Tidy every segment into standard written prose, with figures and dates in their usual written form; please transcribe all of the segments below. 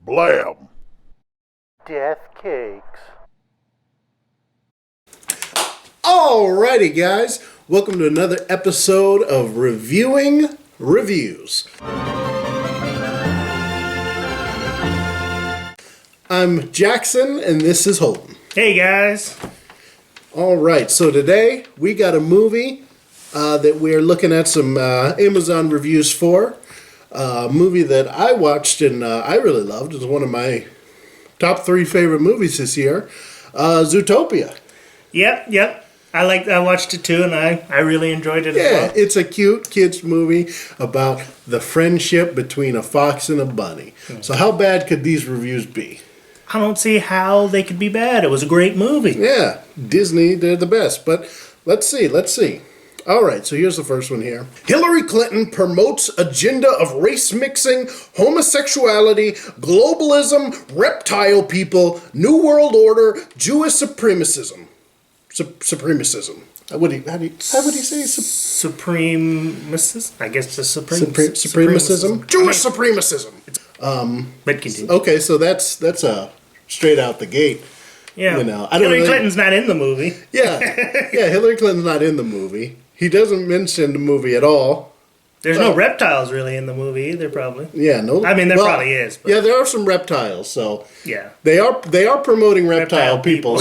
Blam! Death cakes. Alrighty, guys. Welcome to another episode of Reviewing Reviews. I'm Jackson, and this is Holden. Hey, guys. Alright, so today we got a movie that we're looking at some Amazon reviews for. A movie that I watched and I really loved. It's one of my top 3 favorite movies this year. Zootopia. Yep. I watched it too, and I really enjoyed it as Yeah, well. it's a cute kids movie about the friendship between a fox and a bunny. So how bad could these reviews be? I don't see how they could be bad. It was a great movie. Yeah, Disney, they're the best. But let's see. All right, so here's the first one here. Hillary Clinton promotes agenda of race mixing, homosexuality, globalism, reptile people, New World Order, Jewish supremacism. Supremacism. How would he say Supremacism? I guess it's supremacism? Jewish supremacism. But continue. Okay, so that's straight out the gate. Yeah. You know, Hillary Clinton's not in the movie. Yeah, Hillary Clinton's not in the movie. He doesn't mention the movie at all. There's no reptiles really in the movie either, probably. Yeah, no. I mean, there probably is. But yeah, there are some reptiles, so yeah, they are promoting reptile people.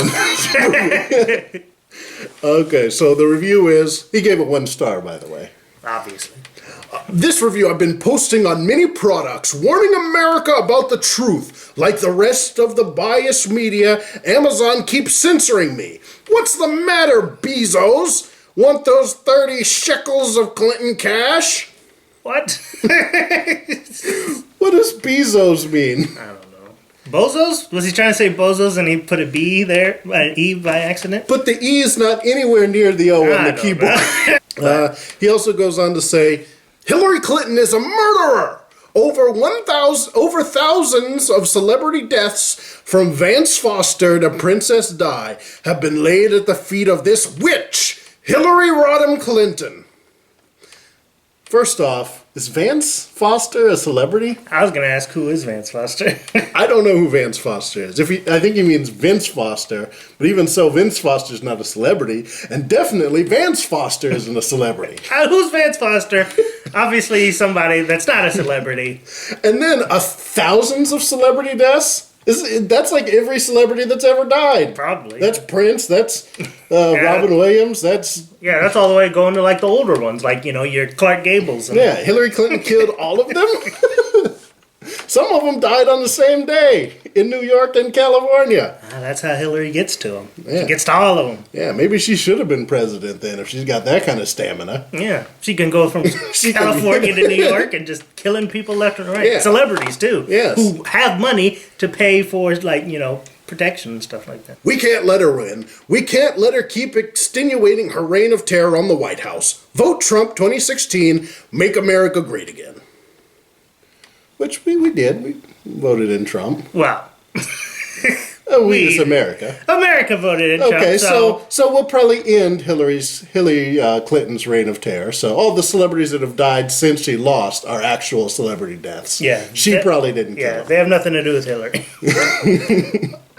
Okay, so the review is, he gave it 1 star, by the way. obviously. This review I've been posting on many products, warning America about the truth. Like the rest of the biased media, Amazon keeps censoring me. What's the matter, Bezos? Want those 30 shekels of Clinton cash? What? What does Bezos mean? I don't know. Bozos? Was he trying to say bozos and he put a B there, an E by accident? But the E is not anywhere near the O on the keyboard. He also goes on to say, Hillary Clinton is a murderer. Over thousands of celebrity deaths, from Vance Foster to Princess Di, have been laid at the feet of this witch, Hillary Rodham Clinton. First off, is Vance Foster a celebrity? I was going to ask, who is Vance Foster? I don't know who Vance Foster is. I think he means Vince Foster, but even so, Vince Foster's not a celebrity, and definitely Vance Foster isn't a celebrity. Who's Vance Foster? Obviously, he's somebody that's not a celebrity. And then thousands of celebrity deaths? That's like every celebrity that's ever died. Probably. That's Prince, that's Robin Williams, that's all the way going to like the older ones, like, your Clark Gables. And Hillary Clinton killed all of them? Some of them died on the same day in New York and California. That's how Hillary gets to them. Yeah. She gets to all of them. Yeah, maybe she should have been president then if she's got that kind of stamina. Yeah, she can go from California to New York and just killing people left and right. Yeah. Celebrities, too. Yes. Who have money to pay for, like, protection and stuff like that. We can't let her win. We can't let her keep extenuating her reign of terror on the White House. Vote Trump 2016, make America great again. Which we did. We voted in Trump. Well, We as America. America voted in Trump. Okay, so we'll probably end Hillary Clinton's reign of terror. So all the celebrities that have died since she lost are actual celebrity deaths. Yeah. She probably didn't kill them. They have nothing to do with Hillary.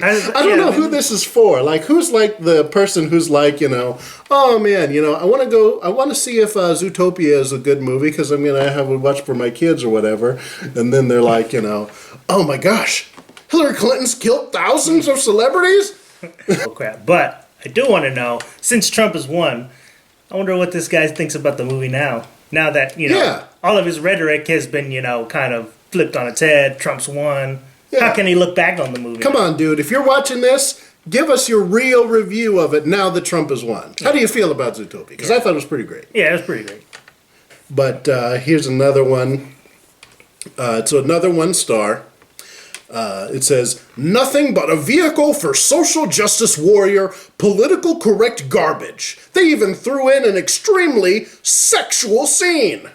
I don't know who this is for. Like, who's like the person who's like, oh man, I want to see if Zootopia is a good movie because I'm going to have a watch for my kids or whatever. And then they're like, oh my gosh, Hillary Clinton's killed thousands of celebrities? Oh, crap. But I do want to know, since Trump has won, I wonder what this guy thinks about the movie now. Now that, all of his rhetoric has been, kind of flipped on its head. Trump's won. Yeah. How can he look back on the movie? Come on, dude. If you're watching this, give us your real review of it now that Trump has won. How do you feel about Zootopia? Because I thought it was pretty great. Yeah, it was pretty great. But here's another one. It's another 1 star. It says, nothing but a vehicle for social justice warrior, political correct garbage. They even threw in an extremely sexual scene.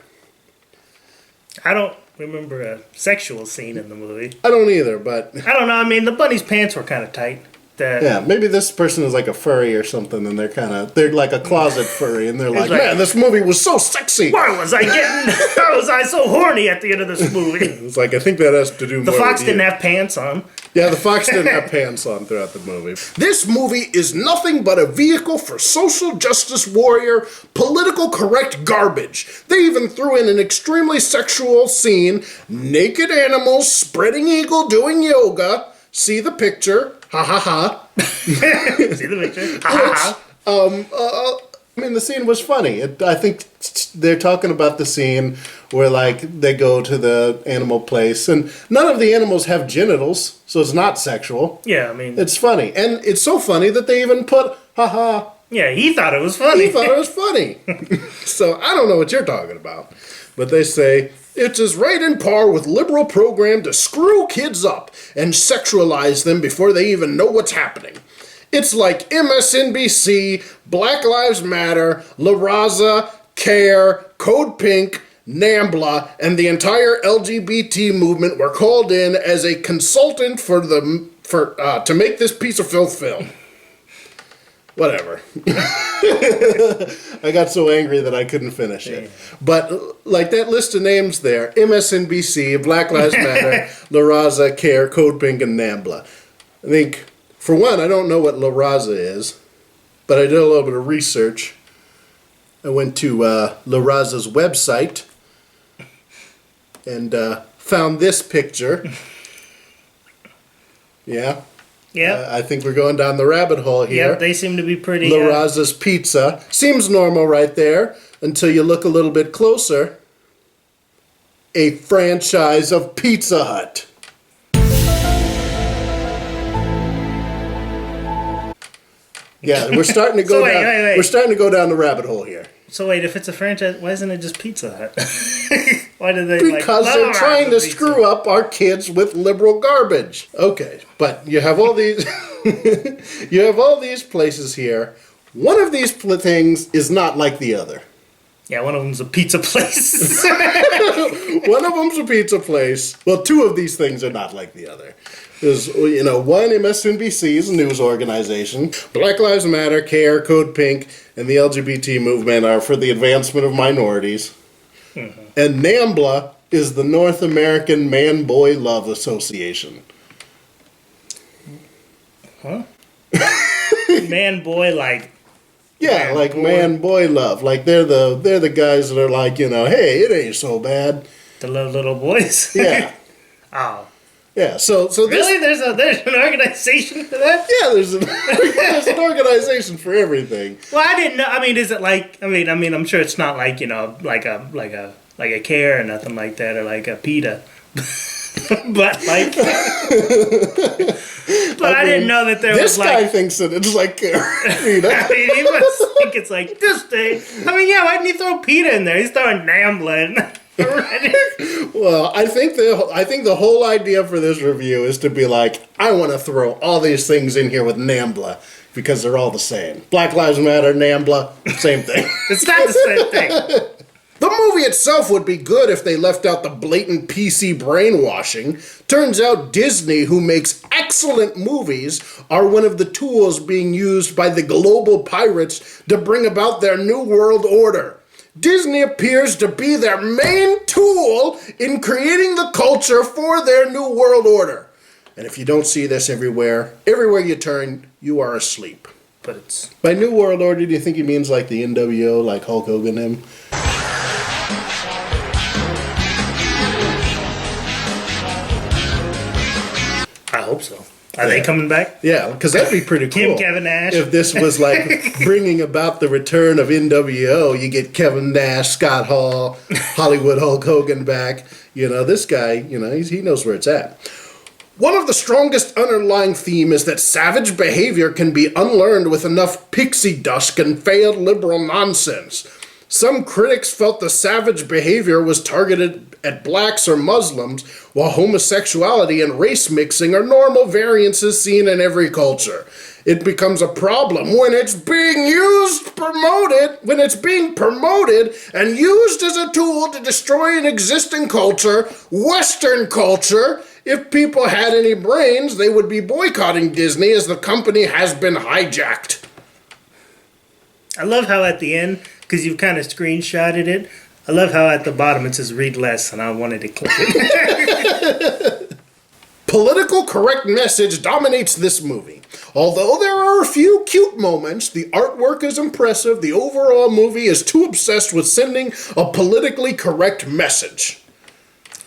I don't remember a sexual scene in the movie. I don't either, but I don't know. I mean, the bunny's pants were kind of tight. Yeah, maybe this person is like a furry or something, and they're like a closet furry, and they're like, man, this movie was so sexy. Why was I so horny at the end of this movie? It's like, I think that has to do more The fox with didn't you. have pants on. Yeah, the fox didn't have pants on throughout the movie. This movie is nothing but a vehicle for social justice warrior, political correct garbage. They even threw in an extremely sexual scene, naked animals, spreading eagle, doing yoga. See the picture. Ha ha ha. See the picture? Ha ha. I mean, the scene was funny. I think they're talking about the scene where, like, they go to the animal place, and none of the animals have genitals, so it's not sexual. Yeah, I mean... It's funny. And it's so funny that they even put, ha-ha. Yeah, he thought it was funny. He thought it was funny. So, I don't know what you're talking about. But they say, it's as right in par with liberal program to screw kids up and sexualize them before they even know what's happening. It's like MSNBC, Black Lives Matter, La Raza, CARE, Code Pink, NAMBLA, and the entire LGBT movement were called in as a consultant to make this piece of filth film. Whatever. I got so angry that I couldn't finish it. But, like, that list of names there, MSNBC, Black Lives Matter, La Raza, CARE, Code Pink, and NAMBLA. I think... For one, I don't know what La Raza is, but I did a little bit of research. I went to La Raza's website and found this picture. Yeah. Yeah. I think we're going down the rabbit hole here. Yeah, they seem to be pretty... La Raza's Pizza. Seems normal right there until you look a little bit closer. A franchise of Pizza Hut. Yeah, we're starting to go down. Wait. We're starting to go down the rabbit hole here. So wait, if it's a franchise, why isn't it just Pizza Hut? Why do they Because they're trying to screw up our kids with liberal garbage. Okay, but you have all these you have all these places here. One of these things is not like the other. Yeah, one of them's a pizza place. One of them's a pizza place. Well, two of these things are not like the other. There's, one MSNBC's news organization. Black Lives Matter, CARE, Code Pink, and the LGBT movement are for the advancement of minorities. Mm-hmm. And NAMBLA is the North American Man-Boy Love Association. Huh? Man-boy, like... Yeah, like man-boy love. Like, they're the guys that are like, hey, it ain't so bad. The little boys? Yeah. Oh. Yeah, so this... Really? There's an organization for that? Yeah, there's an organization for everything. Well, I didn't know. I mean, is it like? I mean, I'm sure it's not like like a CARE or nothing like that, or like a PETA. But like, I didn't know that there was like. This guy thinks that it's like PETA. I mean, he must think it's like this day. I mean, yeah, why didn't he throw PETA in there? He's throwing NAMBLA in. Well, I think the whole idea for this review is to be like, I want to throw all these things in here with NAMBLA because they're all the same. Black Lives Matter, NAMBLA, same thing. It's not the same thing. The movie itself would be good if they left out the blatant PC brainwashing. Turns out Disney, who makes excellent movies, are one of the tools being used by the global pirates to bring about their new world order. Disney appears to be their main tool in creating the culture for their new world order. And if you don't see this everywhere you turn, you are asleep. But it's... By new world order, do you think he means like the NWO, like Hulk Hogan him? I hope so. Are they coming back? Yeah, because that'd be pretty cool. Kevin Nash. If this was like bringing about the return of NWO, you get Kevin Nash, Scott Hall, Hollywood Hulk Hogan back. This guy, he knows where it's at. One of the strongest underlying theme is that savage behavior can be unlearned with enough pixie dust and failed liberal nonsense. Some critics felt the savage behavior was targeted at blacks or Muslims, while homosexuality and race mixing are normal variances seen in every culture. It becomes a problem when it's being promoted and used as a tool to destroy an existing culture, Western culture, If people had any brains, they would be boycotting Disney as the company has been hijacked. I love how at the end, because you've kind of screenshotted it, I love how at the bottom it says read less, and I wanted to click it. Political correct message dominates this movie. Although there are a few cute moments, the artwork is impressive, the overall movie is too obsessed with sending a politically correct message.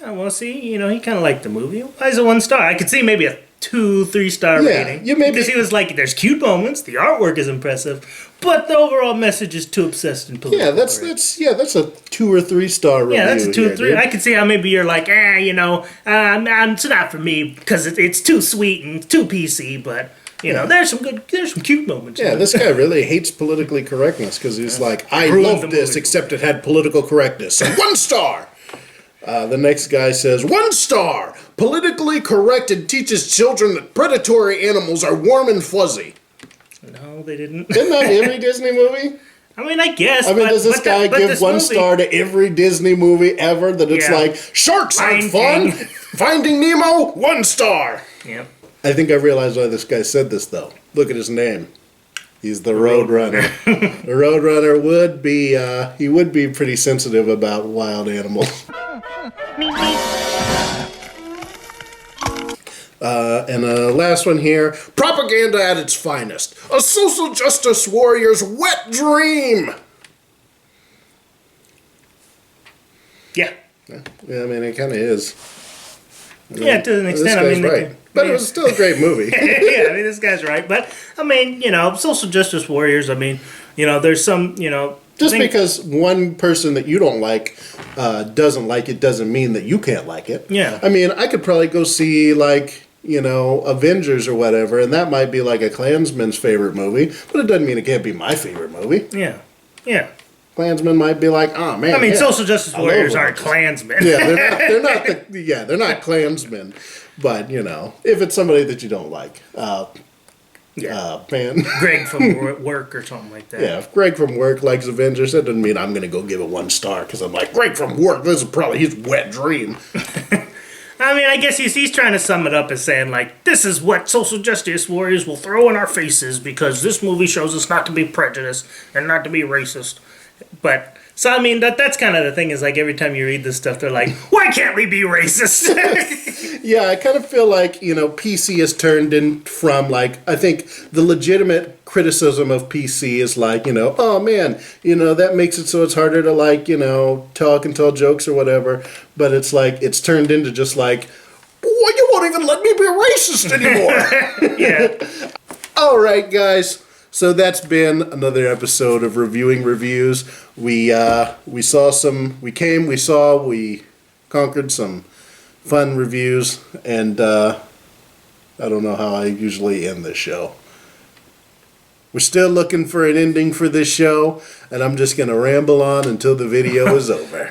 Well, see, he kind of liked the movie. Why is it 1 star? I could see maybe a 2-3 star rating. Because he was like, there's cute moments, the artwork is impressive, but the overall message is too obsessed and political. Yeah, that's a 2 or 3 star review. Yeah, that's a 2 or 3. Dude. I could see how maybe you're like, it's not for me because it's too sweet and too PC, but there's some cute moments. Yeah, this guy really hates politically correctness because he's like, I love this, except it had political correctness. So 1 star. The next guy says, 1 star. Politically correct and teaches children that predatory animals are warm and fuzzy. No, they didn't. Isn't that every Disney movie? I mean, I guess. Does this guy give 1 star to every Disney movie ever? That it's like, sharks aren't fun. Finding Nemo, 1 star. Yep. I think I realized why this guy said this, though. Look at his name. He's the Roadrunner. The Roadrunner would be pretty sensitive about wild animals. And the last one here, propaganda at its finest. A social justice warrior's wet dream. Yeah. Yeah, I mean, it kind of is. Yeah, to an extent. This guy's right. But it was still a great movie. Yeah, I mean, this guy's right. But, I mean, social justice warriors, I mean, there's some, Just because one person that you don't like doesn't like it doesn't mean that you can't like it. Yeah. I mean, I could probably go see, Avengers or whatever, and that might be like a Klansman's favorite movie, but it doesn't mean it can't be my favorite movie. Yeah. Yeah. Klansmen might be like, oh man. I mean, social justice warriors aren't Klansmen. Yeah, they're not Klansmen. But, if it's somebody that you don't like, man. Greg from work or something like that. Yeah, if Greg from work likes Avengers, that doesn't mean I'm going to go give it 1 star because I'm like, Greg from work, this is probably his wet dream. I mean, I guess he's trying to sum it up as saying, like, this is what social justice warriors will throw in our faces because this movie shows us not to be prejudiced and not to be racist. But, so, I mean, that's kind of the thing is, like, every time you read this stuff, they're like, why can't we be racist? Yeah, I kind of feel like, PC has turned in from, like, I think the legitimate criticism of PC is like, oh, man, that makes it so it's harder to, like, talk and tell jokes or whatever. But it's like, it's turned into just like, well, you won't even let me be racist anymore. Yeah. All right, guys. So that's been another episode of Reviewing Reviews. We conquered some fun reviews, and I don't know how I usually end this show. We're still looking for an ending for this show, and I'm just going to ramble on until the video is over.